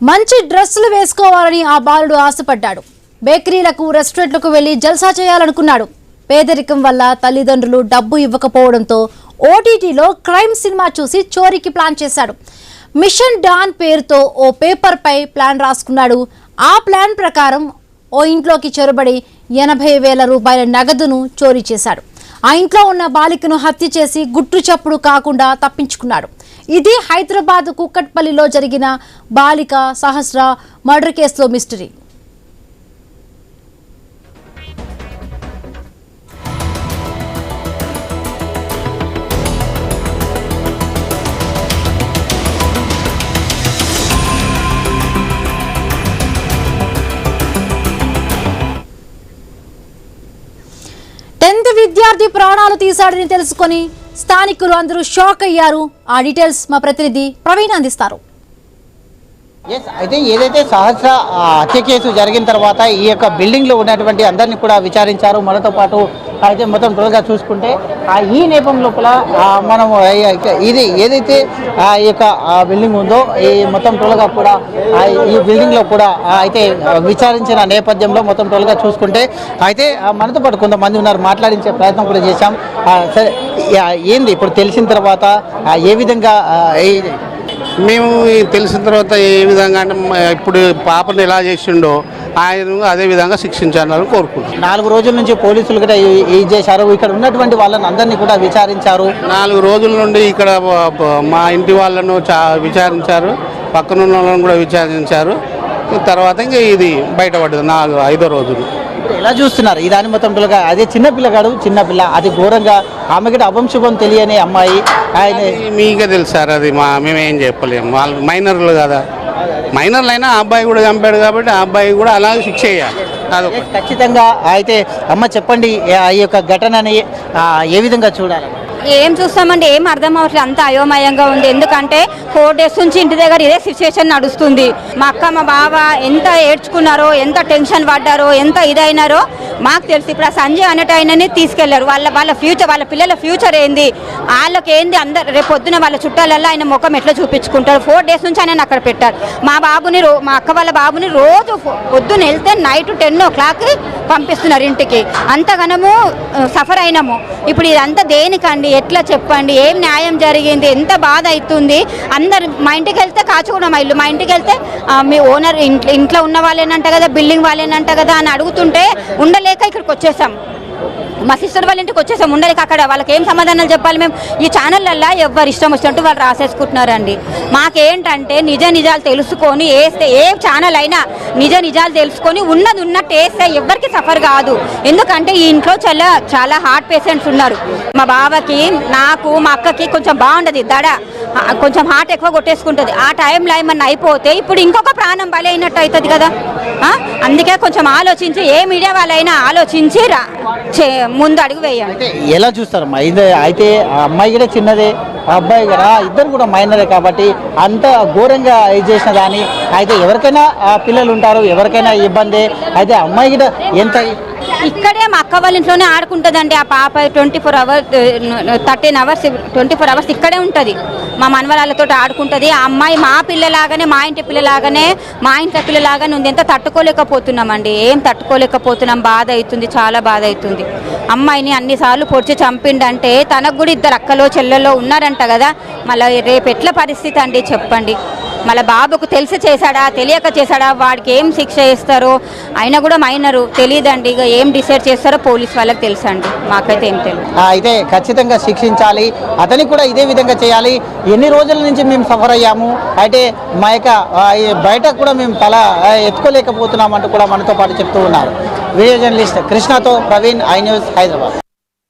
మంచి డ్రెస్సులు వేసుకోవాలని ఆ బాలుడు ఆశపడ్డాడు. బేకరీలకు, రెస్టారెంట్లకు వెళ్లి జల్సా చేయాలనుకున్నాడు. పేదరికం వల్ల తల్లిదండ్రులు డబ్బు ఇవ్వకపోవడంతో ఓటీటీలో క్రైమ్ సినిమా చూసి చోరీకి ప్లాన్ చేశాడు. మిషన్ డాన్ పేరుతో ఓ పేపర్పై ప్లాన్ రాసుకున్నాడు. ఆ ప్లాన్ ప్రకారం ఓ ఇంట్లోకి చొరబడి 80,000 రూపాయల నగదును చోరీ చేశాడు. ఆ ఇంట్లో ఉన్న బాలికను హత్య చేసి గుట్టు చప్పుడు కాకుండా తప్పించుకున్నాడు. ఇది హైదరాబాద్ కుక్కట్పల్లిలో జరిగిన బాలిక సహస్ర మర్డర్ కేసులో మిస్టరీ. విద్యార్థి ప్రాణాలు తీశాడని తెలుసుకొని స్థానికులు అందరూ షాక్ అయ్యారు. ఆ డీటెయిల్స్ మా ప్రతినిధి ప్రవీణ్ అందిస్తారు. అయితే ఏదైతే సహస్ర హత్య కేసు జరిగిన తర్వాత ఈ యొక్క బిల్డింగ్లో ఉన్నటువంటి అందరినీ కూడా విచారించారు. మనతో పాటు అయితే మొత్తం టోల్గా చూసుకుంటే ఈ నేపథ్యం లోపల మనం ఇది ఏదైతే ఈ యొక్క బిల్డింగ్ ఉందో ఈ మొత్తం టోల్గా కూడా ఈ బిల్డింగ్లో కూడా అయితే విచారించిన నేపథ్యంలో మొత్తం టోల్గా చూసుకుంటే అయితే మనతో పాటు కొంతమంది ఉన్నారు, మాట్లాడించే ప్రయత్నం కూడా చేశాం. సరే, ఏంది ఇప్పుడు తెలిసిన తర్వాత ఏ విధంగా మేము తెలిసిన తర్వాత ఏ విధంగా అంటే ఇప్పుడు పాపను ఎలా చేసిండో ఆయన అదే విధంగా శిక్షించాలని కోరుకుంటున్నాం. 4 రోజుల నుంచి పోలీసులు కూడా ఇది చేశారు. ఇక్కడ ఉన్నటువంటి వాళ్ళని అందరినీ కూడా విచారించారు. 4 రోజుల నుండి ఇక్కడ మా ఇంటి వాళ్ళను విచారించారు, పక్కన ఉన్న వాళ్ళని కూడా విచారించారు. తర్వాత ఇంకా ఇది బయటపడ్డది 5వ రోజులు. ఎలా చూస్తున్నారు ఈ దాని మొత్తం అదే చిన్నపిల్ల అది ఘోరంగా ఆమెకి అభంశుభం తెలియని అమ్మాయి. ఆయన మీకే తెలుసు సార్, అది మేమేం చెప్పలేము. వాళ్ళు మైనర్లు కదా, మైనర్లు అయినా ఆ అబ్బాయి కూడా చంపాడు కాబట్టి ఆ అబ్బాయి కూడా అలాగే శిక్ష చేయాలి. అది ఖచ్చితంగా. అయితే అమ్మ చెప్పండి, ఈ యొక్క ఘటనని ఏ విధంగా చూడాలి? ఏం చూస్తామండి, ఏం అర్థం అవ్వట్లేదు, అంత అయోమయంగా ఉంది. ఎందుకంటే 4 డేస్ నుంచి ఇంటి దగ్గర ఇదే సిచ్యువేషన్ నడుస్తుంది. మా అక్క మా బావ ఎంత ఏడ్చుకున్నారో, ఎంత టెన్షన్ పడ్డారో, ఎంత ఇదైనారో మాకు తెలుసు. ఇప్పుడు ఆ సంజయ్ అనేట ఆయనని తీసుకెళ్లారు. వాళ్ళ ఫ్యూచర్, వాళ్ళ పిల్లల ఫ్యూచర్ ఏంది, వాళ్ళకి ఏంది, అందరు రేపు పొద్దున వాళ్ళ చుట్టాలల్లో ఆయన ముఖం ఎట్లా చూపించుకుంటారు. 4 డేస్ నుంచి ఆయన అక్కడ పెట్టారు. మా అక్క వాళ్ళ బాబుని రోజు పొద్దున వెళ్తే నైట్ 10 o'clock పంపిస్తున్నారు ఇంటికి. అంతగానము సఫర్ అయినాము. ఇప్పుడు ఇదంతా దేనికండి, ఎట్లా చెప్పండి, ఏం న్యాయం జరిగింది, ఎంత బాధ అవుతుంది. అందరు మా ఇంటికి వెళ్తే కాచుకున్నాం, మా ఇల్లు, మా ఇంటికి వెళ్తే మీ ఓనర్ ఇంట్లో ఉన్న వాళ్ళేనంట కదా, బిల్డింగ్ వాళ్ళేనంట కదా అని అడుగుతుంటే ఉండలేక ఇక్కడికి వచ్చేసాం. మా సిస్టర్ వాళ్ళ ఇంటికి వచ్చేసాం, ఉండలేక. అక్కడ వాళ్ళకి ఏం సమాధానాలు చెప్పాలి? మేము ఈ ఛానళ్ళల్లో ఎవరు ఇష్టం వచ్చినట్టు వాళ్ళు రాసేసుకుంటున్నారండి. మాకేంటంటే నిజాలు తెలుసుకొని వేస్తే, ఏ ఛానల్ అయినా నిజాలు తెలుసుకొని ఉన్నది ఉన్నట్టు వేస్తే ఎవరికి సఫర్ కాదు. ఎందుకంటే ఈ ఇంట్లో చాలా హార్ట్ పేషెంట్స్ ఉన్నారు. మా బావకి, నాకు, మా అక్కకి కొంచెం బాగుండదు, కొంచెం హార్ట్ ఎక్కువ కొట్టేసుకుంటుంది. ఆ టైంలో ఏమన్నా అయిపోతే ఇప్పుడు ఇంకొక ప్రాణం బలి అయినట్టు అవుతుంది కదా. అందుకే కొంచెం ఆలోచించి, ఏ మీడియా వాళ్ళైనా ఆలోచించి ముందు అడుగు వేయండి. ఎలా చూస్తారమ్మా? అయితే ఆ అమ్మాయి కూడా చిన్నదే, ఆ అబ్బాయి కూడా, ఇద్దరు కూడా మైనరే కాబట్టి అంత ఘోరంగా ఇది చేసిన దాన్ని అయితే ఎవరికైనా పిల్లలు ఉంటారు, ఎవరికైనా ఇబ్బంది. అయితే అమ్మాయి కూడా ఎంత ఇక్కడే మా అక్క వాళ్ళ ఇంట్లోనే ఆడుకుంటుందండి. ఆ పాప 24 hours 13 hours 24 hours ఇక్కడే ఉంటుంది. మా మనవరాళ్ళతో ఆడుకుంటుంది. ఆ అమ్మాయి మా పిల్లలాగానే, మా ఇంటి పిల్లలాగానే, మా ఇంట్లో పిల్లలాగానే ఉంది. ఎంత తట్టుకోలేకపోతున్నామండి, ఏం తట్టుకోలేకపోతున్నాం. బాధ అవుతుంది, చాలా బాధ అవుతుంది. అమ్మాయిని అన్నిసార్లు పొడిచి చంపిండంటే తనకు కూడా 2 అక్కలో చెల్లెల్లో ఉన్నారంట కదా. మళ్ళీ రేపు ఎట్లా పరిస్థితి అండి చెప్పండి. మళ్ళీ బాబుకు తెలిసి చేశాడా, తెలియక చేశాడా, వాడికి ఏం శిక్ష చేస్తారో. అయినా కూడా మైనరు, తెలియదండి. ఇక ఏం డిసైడ్ చేస్తారో పోలీస్ వాళ్ళకి తెలుసండి, మాకైతే ఏం తెలియదు. అయితే ఖచ్చితంగా శిక్షించాలి, అతనికి కూడా ఇదే విధంగా చేయాలి. ఎన్ని రోజుల నుంచి మేము సఫర్ అయ్యాము, అయితే మా యొక్క బయట కూడా మేము తల ఎత్తుకోలేకపోతున్నామంటూ కూడా మనతో పాటు చెప్తూ ఉన్నారు. వీడియో జర్నలిస్ట్ కృష్ణతో ప్రవీణ్, ఐ న్యూస్, హైదరాబాద్.